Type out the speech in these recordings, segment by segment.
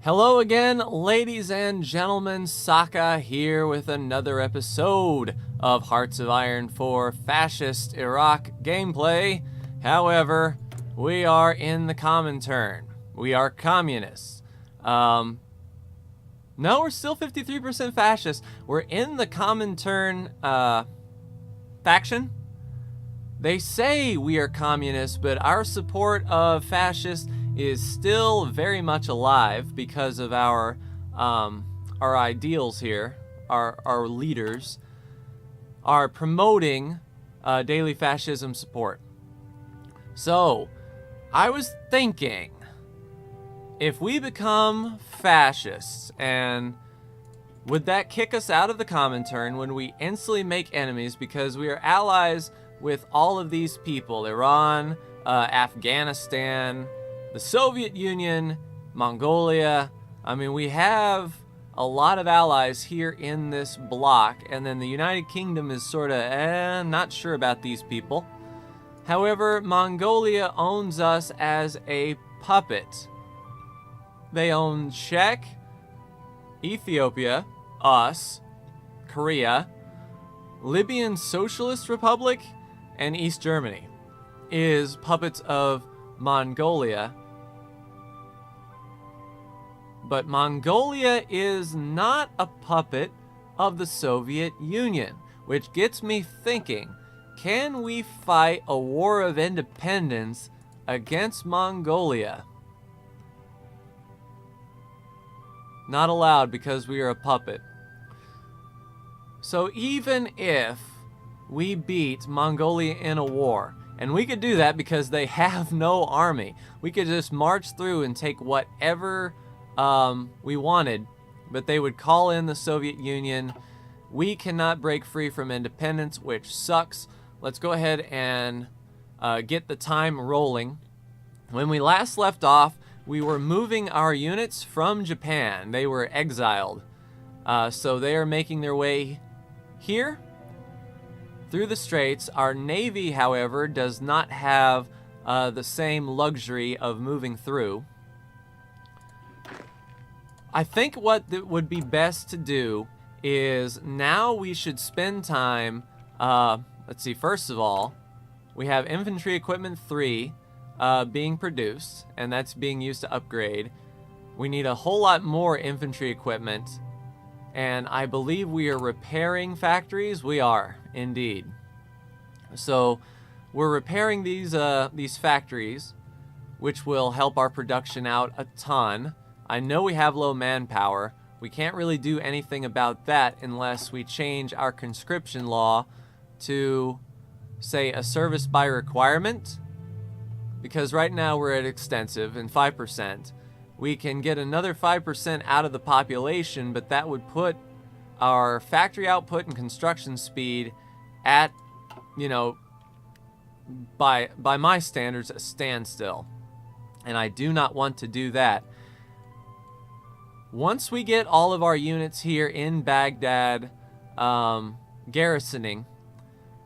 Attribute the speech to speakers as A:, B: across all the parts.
A: Hello again, ladies and gentlemen. Saka here with another episode of Hearts of Iron 4 Fascist Iraq gameplay. However, we are in the Comintern. We are communists. No, we're still 53% fascist. We're in the Comintern faction. They say we are communists, but our support of fascists is still very much alive because of our ideals here. Our leaders are promoting daily fascism support. So, I was thinking, if we become fascists, and would that kick us out of the Comintern when we instantly make enemies because we are allies with all of these people? Iran, Afghanistan, the Soviet Union, Mongolia. I mean, we have a lot of allies here in this block, and then the United Kingdom is sort of not sure about these people. However, Mongolia owns us as a puppet. They own Czech, Ethiopia, us, Korea, Libyan Socialist Republic, and East Germany is puppets of Mongolia. But Mongolia is not a puppet of the Soviet Union, which gets me thinking, can we fight a war of independence against Mongolia? Not allowed because we are a puppet. So even if we beat Mongolia in a war, and we could do that because they have no army, we could just march through and take whatever we wanted, but they would call in the Soviet Union. We cannot break free from independence, which sucks. Let's go ahead and get the time rolling. When we last left off, we were moving our units from Japan. They were exiled. So they are making their way here through the straits. Our navy, however, does not have the same luxury of moving through. I think what would be best to do is now we should spend time, let's see, first of all, we have infantry equipment 3 being produced, and that's being used to upgrade. We need a whole lot more infantry equipment, and I believe we are repairing factories. We are, indeed. So we're repairing these factories, which will help our production out a ton. I know we have low manpower. We can't really do anything about that unless we change our conscription law to, say, a service by requirement. Because right now we're at extensive and 5%. We can get another 5% out of the population, but that would put our factory output and construction speed at, you know, by my standards, a standstill. And I do not want to do that. Once we get all of our units here in Baghdad garrisoning,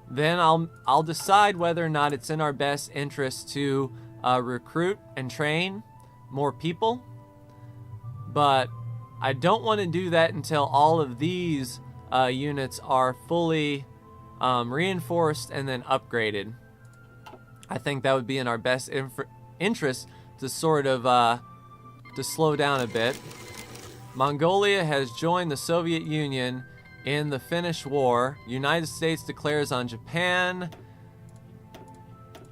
A: then I'll decide whether or not it's in our best interest to recruit and train more people. But I don't want to do that until all of these units are fully reinforced and then upgraded. I think that would be in our best interest to sort of to slow down a bit. Mongolia has joined the Soviet Union in the Finnish War. United States declares on Japan.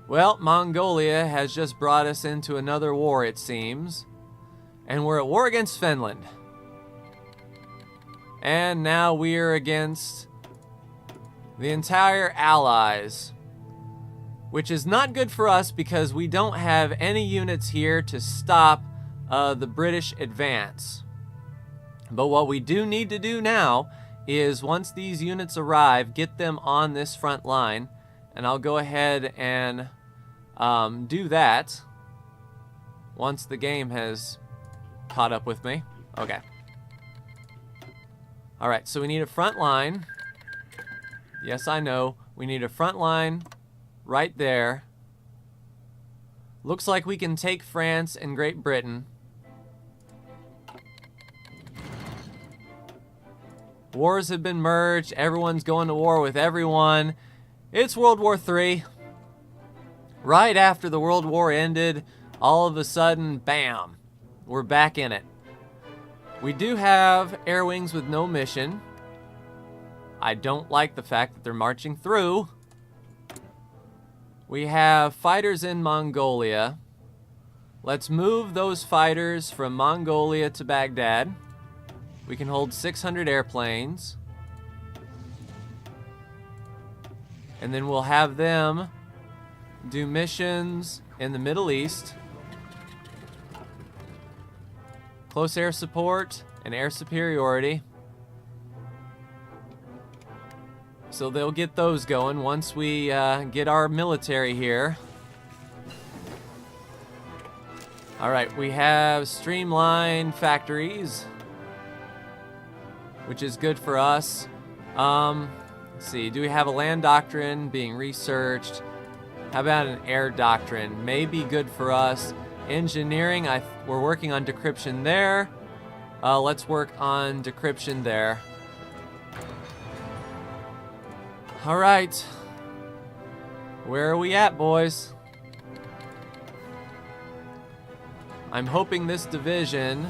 A: Well, Mongolia has just brought us into another war, it seems. And we're at war against Finland. And now we're against the entire Allies, which is not good for us because we don't have any units here to stop the British advance. But what we do need to do now is, once these units arrive, get them on this front line. And I'll go ahead and do that once the game has caught up with me. Okay. Alright, so we need a front line. Yes, I know. We need a front line right there. Looks like we can take France and Great Britain. Wars have been merged. Everyone's going to war with everyone. It's World War III. Right after the World War ended, all of a sudden, bam, we're back in it. We do have air wings with no mission. I don't like the fact that they're marching through. We have fighters in Mongolia. Let's move those fighters from Mongolia to Baghdad. We can hold 600 airplanes. And then we'll have them do missions in the Middle East. Close air support and air superiority. So they'll get those going once we get our military here. All right, we have streamlined factories, which is good for us. Let's see, do we have a land doctrine being researched? How about an air doctrine? May be good for us. Engineering, we're working on decryption there. Let's work on decryption there. All right. Where are we at, boys? I'm hoping this division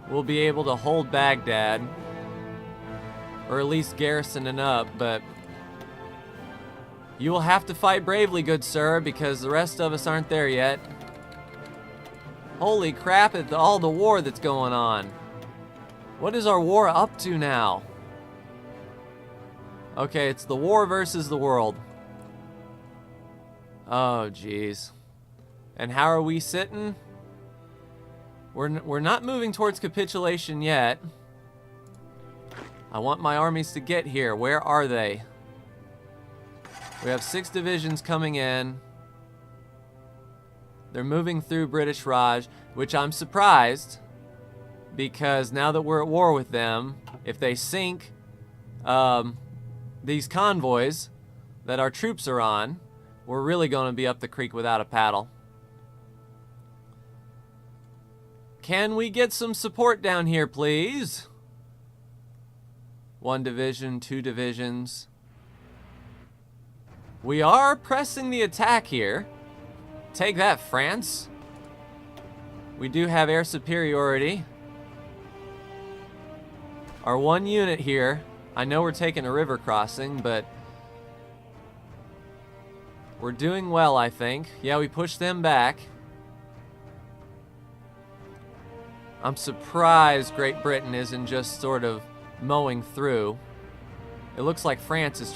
A: will be able to hold Baghdad, or at least garrison it up, but you will have to fight bravely, good sir, because the rest of us aren't there yet. Holy crap at all the war that's going on. What is our war up to now? Okay, it's the war versus the world. Oh, jeez. And how are we sitting? We're not moving towards capitulation yet. I want my armies to get here. Where are they? We have 6 divisions coming in. They're moving through British Raj, which I'm surprised, because now that we're at war with them, if they sink these convoys that our troops are on, we're really going to be up the creek without a paddle. Can we get some support down here, please? 1 division, 2 divisions. We are pressing the attack here. Take that, France. We do have air superiority. Our 1 unit here, I know we're taking a river crossing, but we're doing well, I think. Yeah, we pushed them back. I'm surprised Great Britain isn't just sort of mowing through. It looks like France is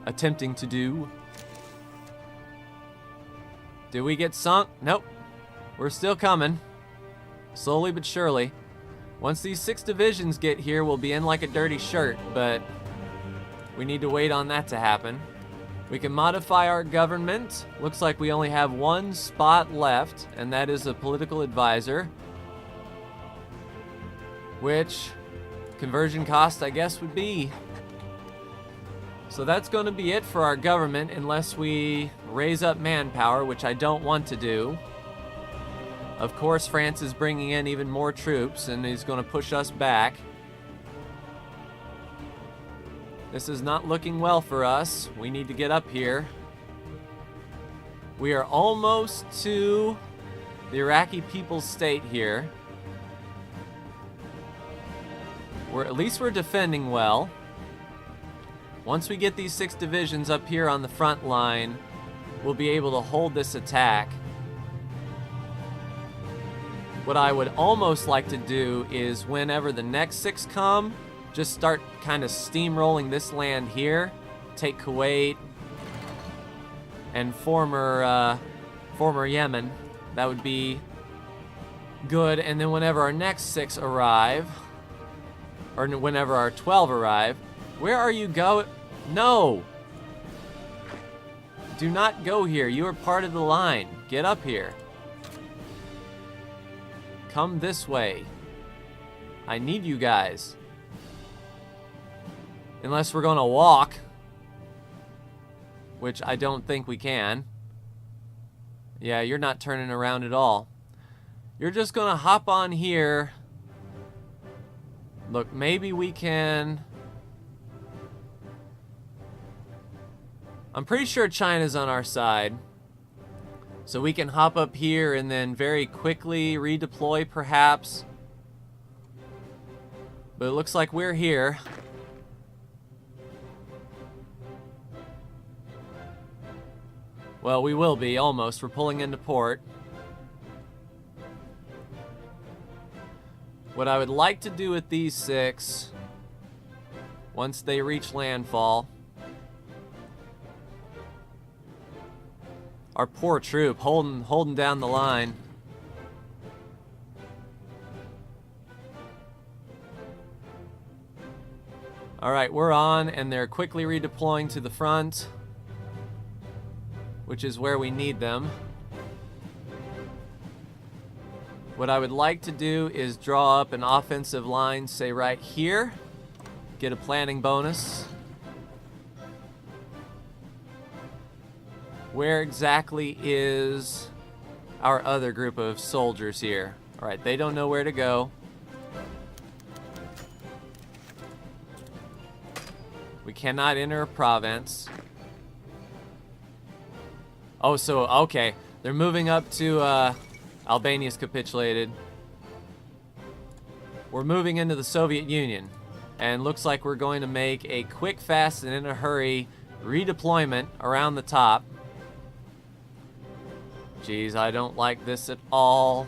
A: attempting to do. Did we get sunk? Nope. We're still coming. Slowly but surely. Once these 6 divisions get here, we'll be in like a dirty shirt, but we need to wait on that to happen. We can modify our government. Looks like we only have 1 spot left, and that is a political advisor. Which conversion cost, I guess, would be. So that's going to be it for our government, unless we raise up manpower, which I don't want to do. Of course, France is bringing in even more troops, and is going to push us back. This is not looking well for us. We need to get up here. We are almost to the Iraqi People's State here. At least we're defending well. Once we get these 6 divisions up here on the front line, we'll be able to hold this attack. What I would almost like to do is, whenever the next 6 come, just start kind of steamrolling this land here, take Kuwait and former Yemen. That would be good. And then whenever our next 6 arrive, or whenever our 12 arrive, where are you going? No! Do not go here. You are part of the line. Get up here. Come this way. I need you guys. Unless we're gonna walk. which I don't think we can. Yeah, you're not turning around at all. You're just gonna hop on here. Look, maybe we can... I'm pretty sure China's on our side. So we can hop up here and then very quickly redeploy, perhaps. But it looks like we're here. Well, we will be, almost. We're pulling into port. What I would like to do with these 6, once they reach landfall... Our poor troop, holding down the line. Alright, we're on, and they're quickly redeploying to the front, which is where we need them. What I would like to do is draw up an offensive line, say right here, get a planning bonus. Where exactly is our other group of soldiers here? Alright, they don't know where to go. We cannot enter a province. Oh, so, okay. They're moving up to, Albania's capitulated. We're moving into the Soviet Union. And looks like we're going to make a quick, fast, and in a hurry redeployment around the top. Jeez, I don't like this at all.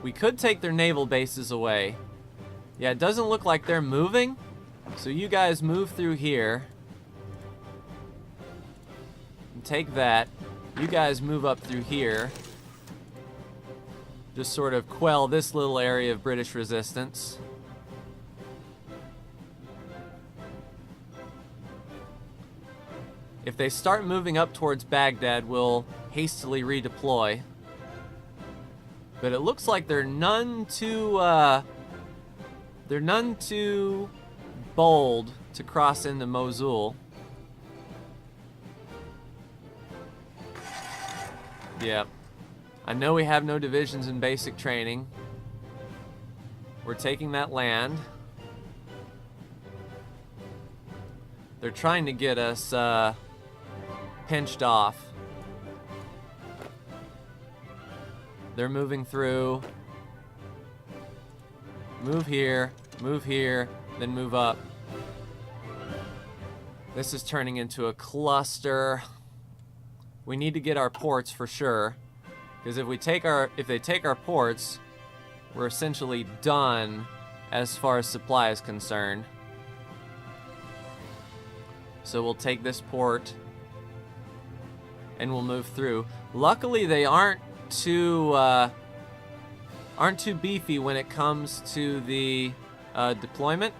A: We could take their naval bases away. Yeah, it doesn't look like they're moving. So you guys move through here. And take that. You guys move up through here. Just sort of quell this little area of British resistance. If they start moving up towards Baghdad, we'll hastily redeploy. But it looks like they're none too bold to cross into Mosul. Yep. I know we have no divisions in basic training. We're taking that land. They're trying to get us pinched off. They're moving through. Move here, then move up. This is turning into a cluster. We need to get our ports for sure, because if they take our ports, we're essentially done as far as supply is concerned. So we'll take this port and we'll move through. Luckily, they aren't too beefy when it comes to the deployment.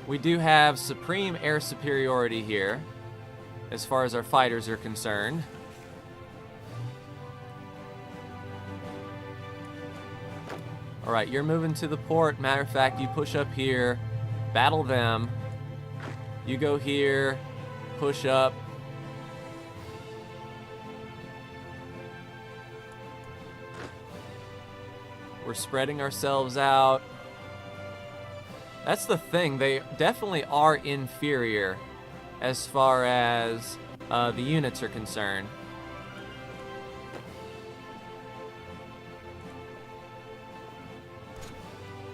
A: We do have supreme air superiority here as far as our fighters are concerned. Alright, you're moving to the port. Matter of fact, you push up here, battle them. You go here, push up. We're spreading ourselves out. That's the thing, they definitely are inferior as far as the units are concerned.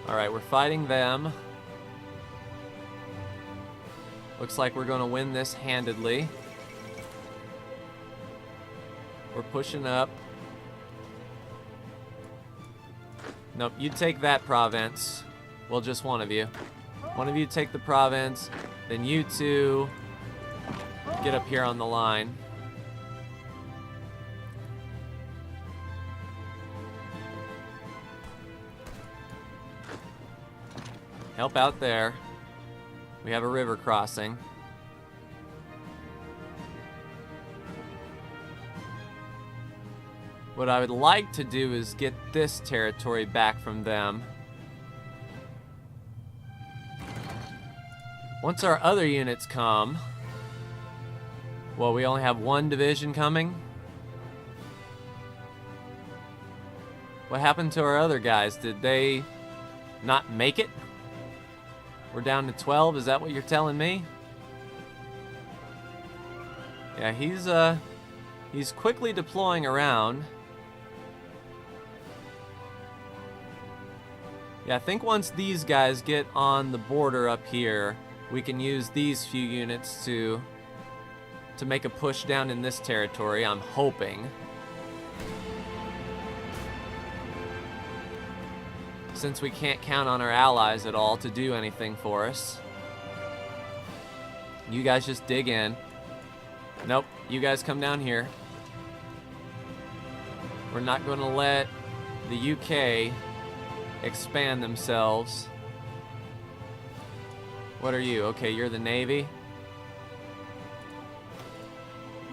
A: Alright, we're fighting them. Looks like we're going to win this handedly. We're pushing up. Nope, you take that province. Well, just one of you. One of you take the province, then you two get up here on the line. Help out there. We have a river crossing. What I would like to do is get this territory back from them. Once our other units come... Well, we only have one division coming. What happened to our other guys? Did they not make it? We're down to 12, is that what you're telling me? Yeah, he's quickly deploying around. Yeah, I think once these guys get on the border up here, we can use these few units to make a push down in this territory, I'm hoping. Since we can't count on our allies at all to do anything for us. You guys just dig in. Nope, you guys come down here. We're not going to let the UK expand themselves. What are you? Okay, you're the Navy.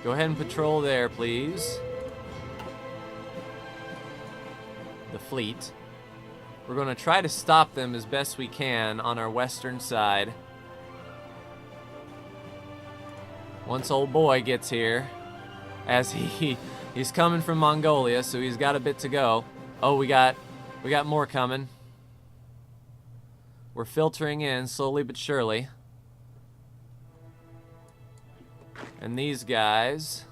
A: Go ahead and patrol there, please. The fleet. We're going to try to stop them as best we can on our western side. Once old boy gets here, as he's coming from Mongolia, so he's got a bit to go. Oh, we got more coming. We're filtering in slowly but surely. And these guys,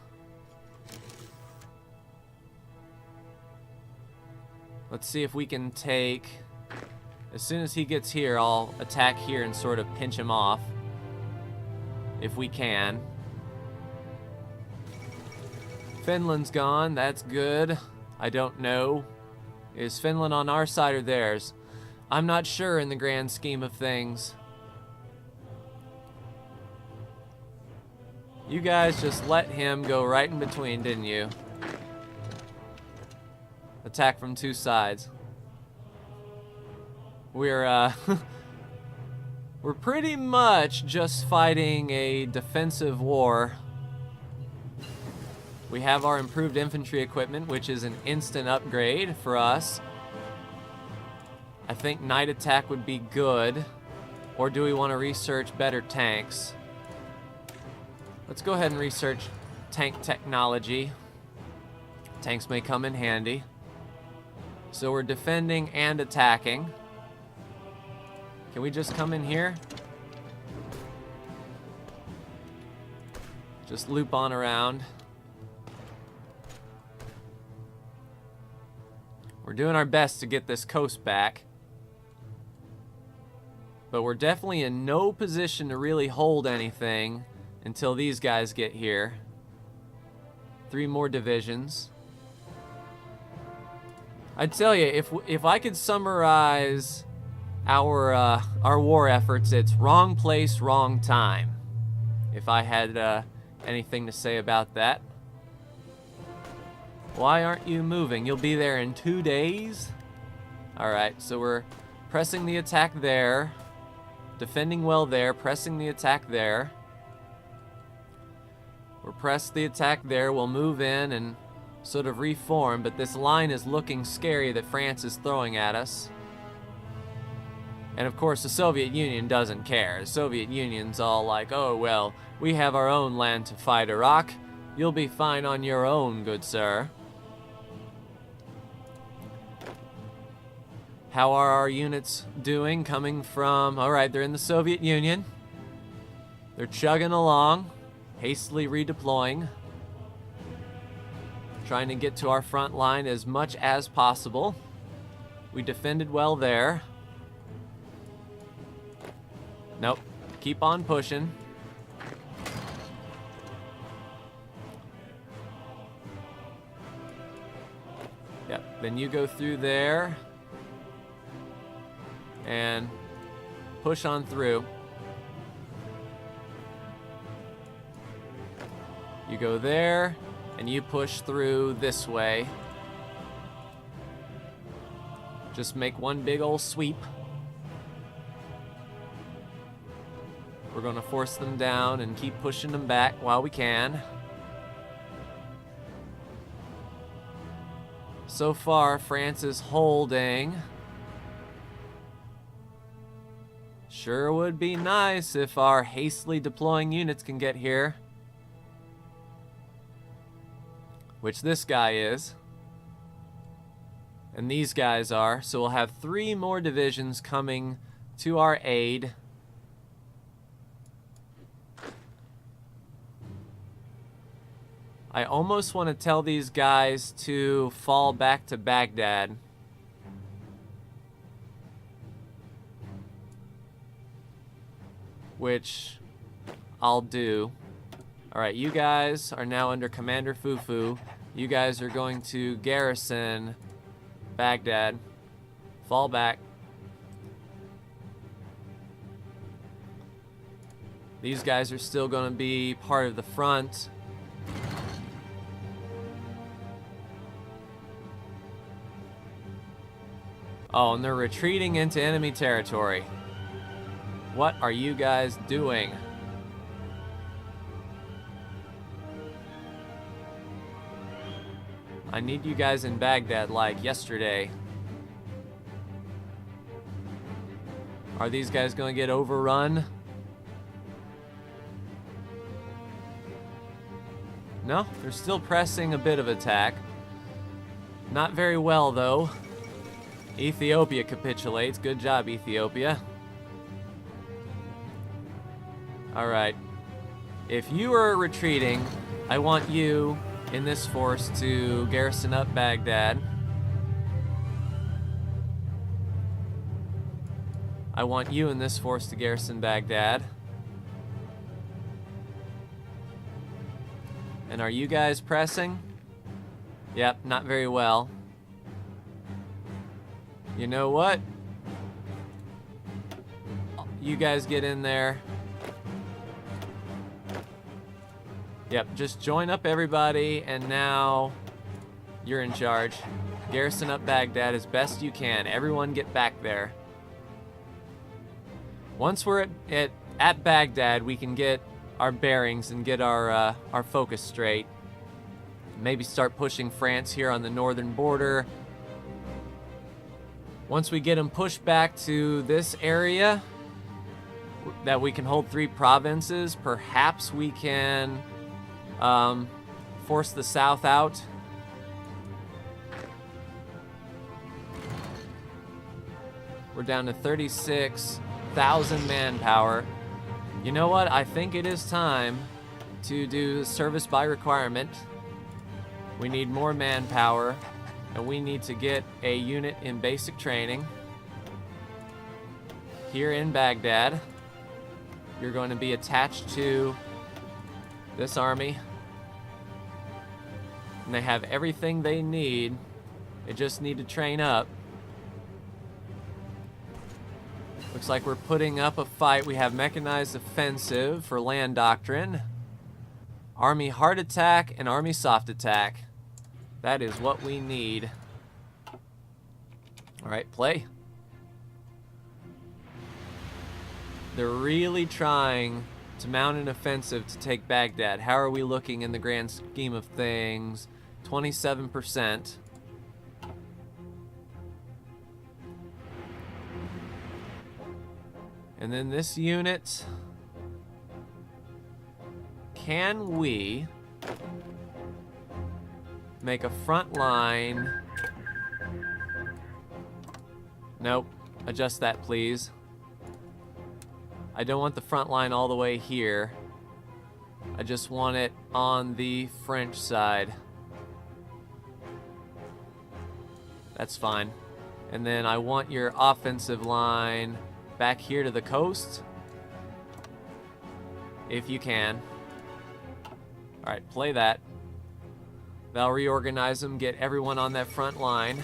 A: let's see if we can take, as soon as he gets here, I'll attack here and sort of pinch him off, if we can. Finland's gone, that's good. I don't know. Is Finland on our side or theirs? I'm not sure in the grand scheme of things. You guys just let him go right in between, didn't you? Attack from two sides. We're we're pretty much just fighting a defensive war. We have our improved infantry equipment, which is an instant upgrade for us. I think night attack would be good. Or do we want to research better tanks? Let's go ahead and research tank technology. Tanks may come in handy. So we're defending and attacking. Can we just come in here? Just loop on around. We're doing our best to get this coast back. But we're definitely in no position to really hold anything until these guys get here. 3 more divisions. I'd tell you, if I could summarize our war efforts, it's wrong place, wrong time. If I had anything to say about that. Why aren't you moving? You'll be there in 2 days? Alright, so we're pressing the attack there. Defending well there, pressing the attack there. We'll press the attack there, we'll move in and sort of reform, but this line is looking scary that France is throwing at us. And of course the Soviet Union doesn't care. The Soviet Union's all like, oh well, we have our own land to fight Iraq. You'll be fine on your own, good sir. How are our units doing coming from... Alright, they're in the Soviet Union. They're chugging along, hastily redeploying. Trying to get to our front line as much as possible. We defended well there. Nope. Keep on pushing. Yep, then you go through there. And push on through. You go there, and you push through this way. Just make one big old sweep. We're going to force them down and keep pushing them back while we can. So far, France is holding. Sure would be nice if our hastily deploying units can get here. Which this guy is. And these guys are. So we'll have 3 more divisions coming to our aid. I almost want to tell these guys to fall back to Baghdad. Which I'll do. Alright, you guys are now under Commander Fufu. You guys are going to garrison Baghdad. Fall back. These guys are still going to be part of the front. Oh, and they're retreating into enemy territory. What are you guys doing? I need you guys in Baghdad like yesterday. Are these guys going to get overrun? No, they're still pressing a bit of attack. Not very well, though. Ethiopia capitulates. Good job, Ethiopia. Alright. If you are retreating, I want you in this force to garrison up Baghdad. I want you in this force to garrison Baghdad. And are you guys pressing? Yep, not very well. You know what? You guys get in there. Yep, just join up everybody, and now you're in charge. Garrison up Baghdad as best you can. Everyone get back there. Once we're at Baghdad, we can get our bearings and get our focus straight. Maybe start pushing France here on the northern border. Once we get them pushed back to this area, that we can hold 3 provinces, perhaps we can force the south out. We're down to 36,000 manpower. You know what? I think it is time to do service by requirement. We need more manpower, and we need to get a unit in basic training here in Baghdad. You're going to be attached to this army, and they have everything they need. They just need to train up. Looks like we're putting up a fight. We have mechanized offensive for land doctrine, army hard attack, and army soft attack. That is what we need. All right, play. They're really trying to mount an offensive to take Baghdad. How are we looking in the grand scheme of things? 27%. And then this unit, can we make a front line? Nope. Adjust that, please. I don't want the front line all the way here. I just want it on the French side. That's fine. And then I want your offensive line back here to the coast, if you can. All right, play that. They'll reorganize them, get everyone on that front line.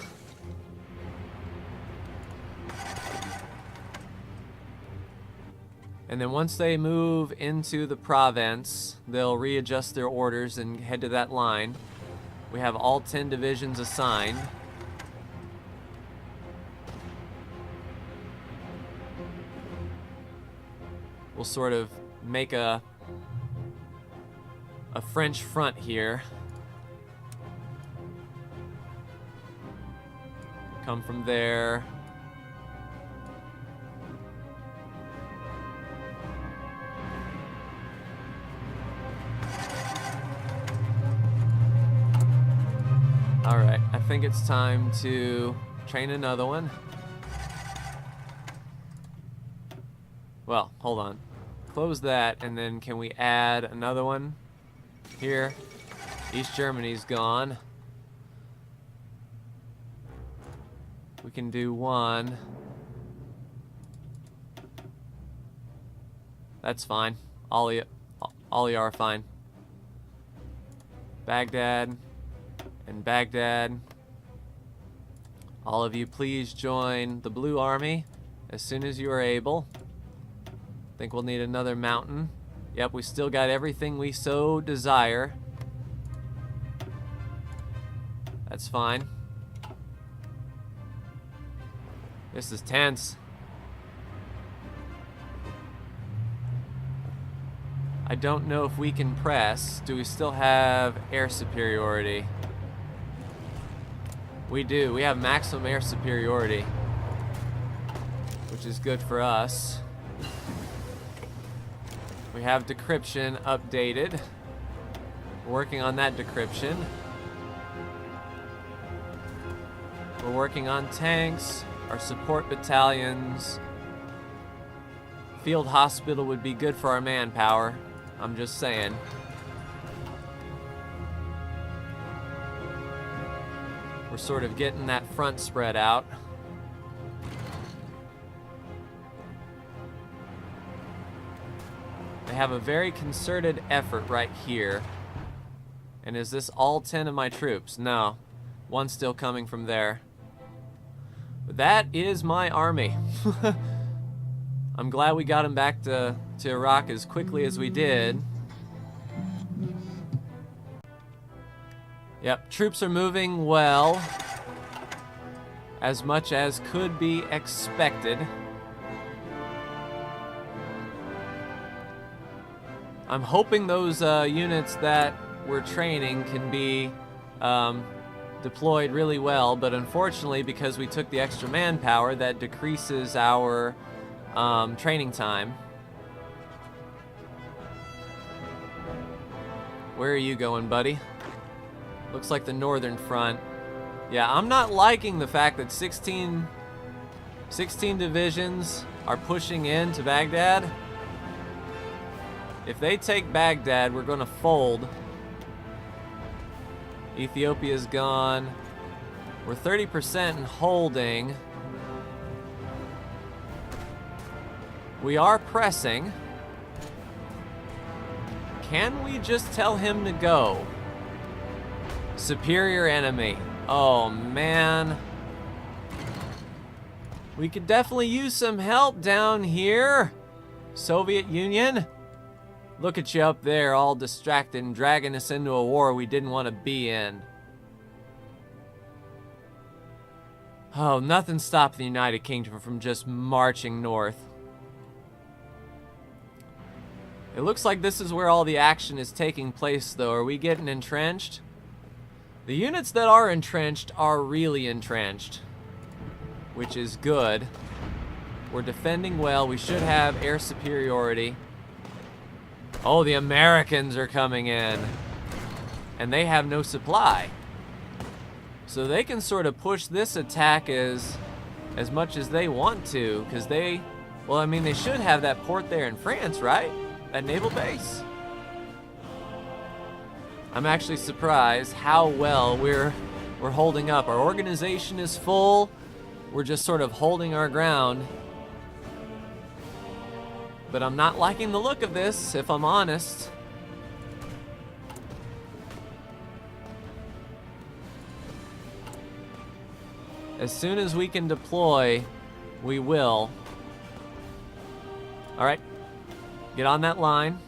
A: And then once they move into the province, they'll readjust their orders and head to that line. We have all 10 divisions assigned. We'll sort of make a French front here. Come from there. think it's time to train another one. Well, hold on. Close that, and then can we add another one here? East Germany's gone. We can do one. That's fine. All you are fine. Baghdad and Baghdad. All of you, please join the Blue Army as soon as you are able. Think we'll need another mountain. Yep, we still got everything we so desire. That's fine. This is tense. I don't know if we can press. Do we still have air superiority? We do. We have maximum air superiority, which is good for us. We have decryption updated. We're working on that decryption. We're working on tanks, our support battalions. Field hospital would be good for our manpower. I'm just saying. We're sort of getting that front spread out. They have a very concerted effort right here. And is this all 10 of my troops? No. One's still coming from there. But that is my army. I'm glad we got him back to Iraq as quickly as we did. Yep, troops are moving well. As much as could be expected. I'm hoping those units that we're training can be deployed really well, but unfortunately, because we took the extra manpower, that decreases our training time. Where are you going, buddy? Looks like the northern front. Yeah, I'm not liking the fact that 16 divisions are pushing into Baghdad. If they take Baghdad, we're going to fold. Ethiopia's gone. We're 30% and holding. We are pressing. Can we just tell him to go? Superior enemy. Oh, man. We could definitely use some help down here. Soviet Union. Look at you up there, all distracted and dragging us into a war we didn't want to be in. Oh, nothing stopped the United Kingdom from just marching north. It looks like this is where all the action is taking place, though. Are we getting entrenched? The units that are entrenched are really entrenched, which is good. We're defending well. We should have air superiority. Oh, the Americans are coming in. And they have no supply. So they can sort of push this attack as much as they want to, because they, well, I mean, they should have that port there in France, right? That naval base. I'm actually surprised how well we're holding up. Our organization is full. We're just sort of holding our ground. But I'm not liking the look of this, if I'm honest. As soon as we can deploy, we will. All right, get on that line.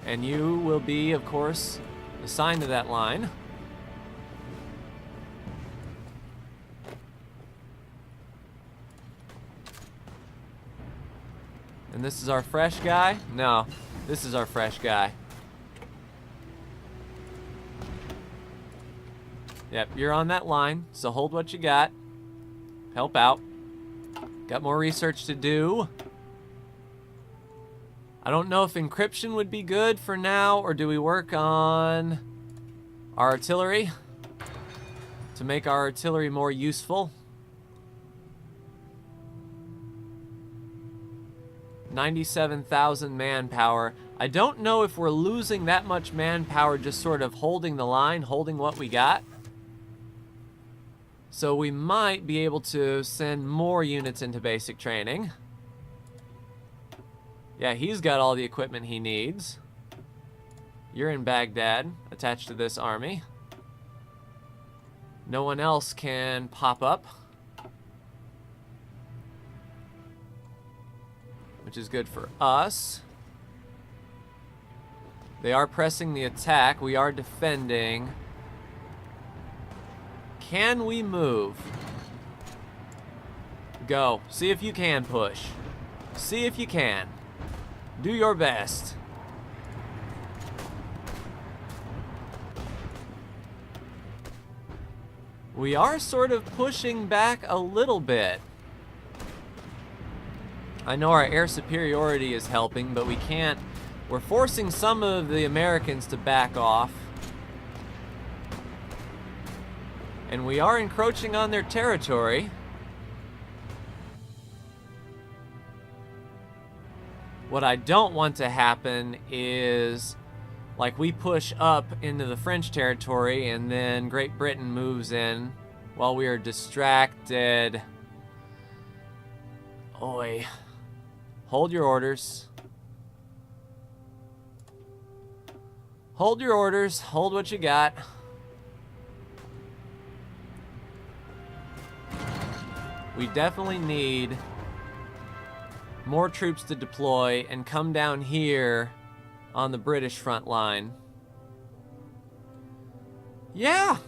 A: And you will be, of course, assigned to that line. And this is our fresh guy? No, this is our fresh guy. Yep, you're on that line, so hold what you got. Help out. Got more research to do. I don't know if encryption would be good for now, or do we work on our artillery to make our artillery more useful? 97,000 manpower. I don't know if we're losing that much manpower just sort of holding the line, holding what we got. So we might be able to send more units into basic training. Yeah, he's got all the equipment he needs. You're in Baghdad, attached to this army. No one else can pop up, which is good for us. They are pressing the attack. We are defending. Can we move? Go. See if you can push. See if you can. Do your best. We are sort of pushing back a little bit. I know our air superiority is helping, but we can't. We're forcing some of the Americans to back off. And we are encroaching on their territory. What I don't want to happen is, like, we push up into the French territory and then Great Britain moves in while we are distracted. Oi. Hold your orders. Hold your orders. Hold what you got. We definitely need more troops to deploy and come down here on the British front line. Yeah,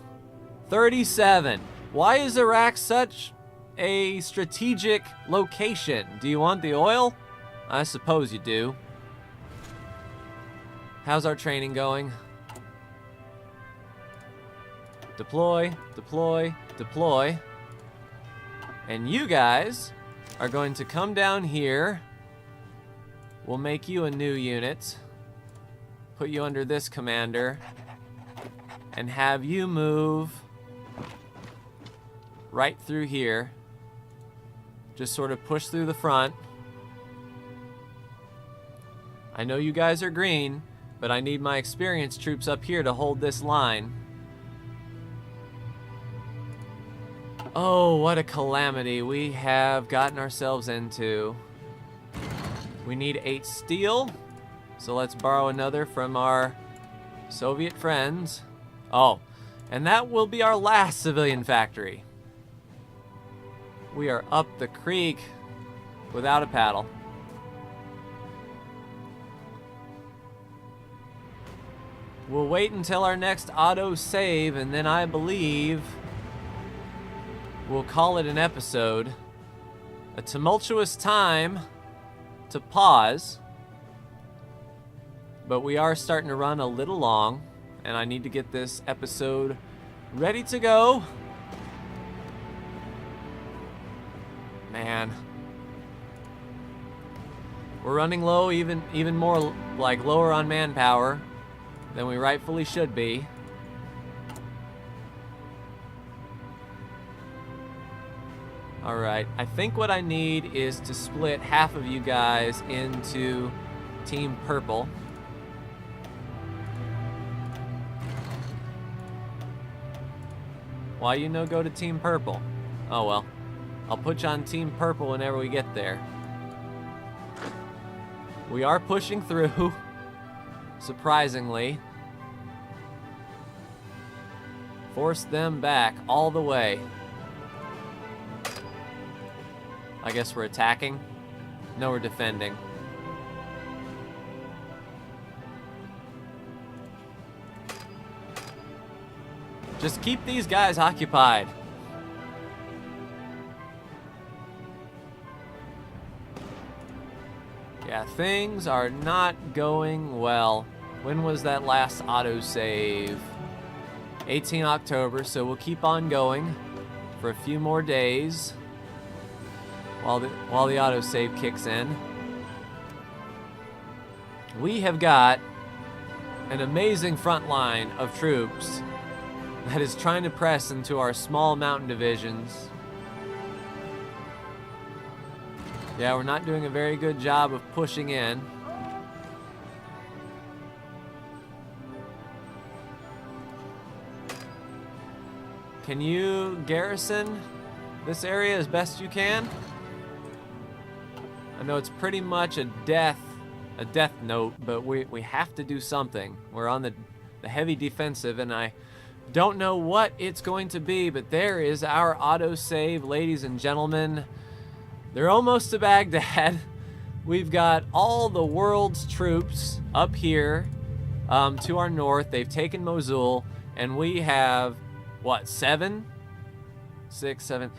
A: 37. Why is Iraq such a strategic location? Do you want the oil? I suppose you do. How's our training going? Deploy, deploy, deploy. And you guys are going to come down here. We'll make you a new unit. Put you under this commander. And have you move right through here. Just sort of push through the front. I know you guys are green, but I need my experienced troops up here to hold this line. Oh, what a calamity we have gotten ourselves into. We need 8 steel, so let's borrow another from our Soviet friends. Oh, and that will be our last civilian factory. We are up the creek without a paddle. We'll wait until our next auto save, and then I believe we'll call it an episode. A tumultuous time to pause, but we are starting to run a little long, and I need to get this episode ready to go. Man, we're running low, even more like lower on manpower than we rightfully should be. Alright, I think what I need is to split half of you guys into Team Purple. Why you no go to Team Purple? Oh well, I'll put you on Team Purple whenever we get there. We are pushing through, surprisingly. Force them back all the way. I guess we're attacking? No, we're defending. Just keep these guys occupied. Yeah, things are not going well. When was that last autosave? 18 October, so we'll keep on going for a few more days while the autosave kicks in. We have got an amazing front line of troops that is trying to press into our small mountain divisions. Yeah, we're not doing a very good job of pushing in. Can you garrison this area as best you can? I know it's pretty much a death note, but we have to do something. We're on the heavy defensive, and I don't know what it's going to be, but there is our autosave, ladies and gentlemen. They're almost to Baghdad. We've got all the world's troops up here to our north. They've taken Mosul, and we have, what, 7, 6, 7,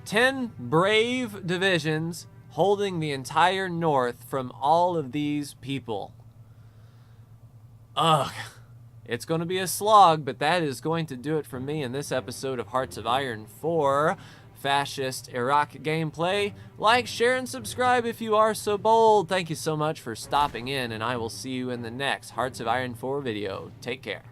A: 10 brave divisions holding the entire north from all of these people. Ugh. It's going to be a slog, but that is going to do it for me in this episode of Hearts of Iron 4 Fascist Iraq gameplay. Like, share, and subscribe if you are so bold. Thank you so much for stopping in, and I will see you in the next Hearts of Iron 4 video. Take care.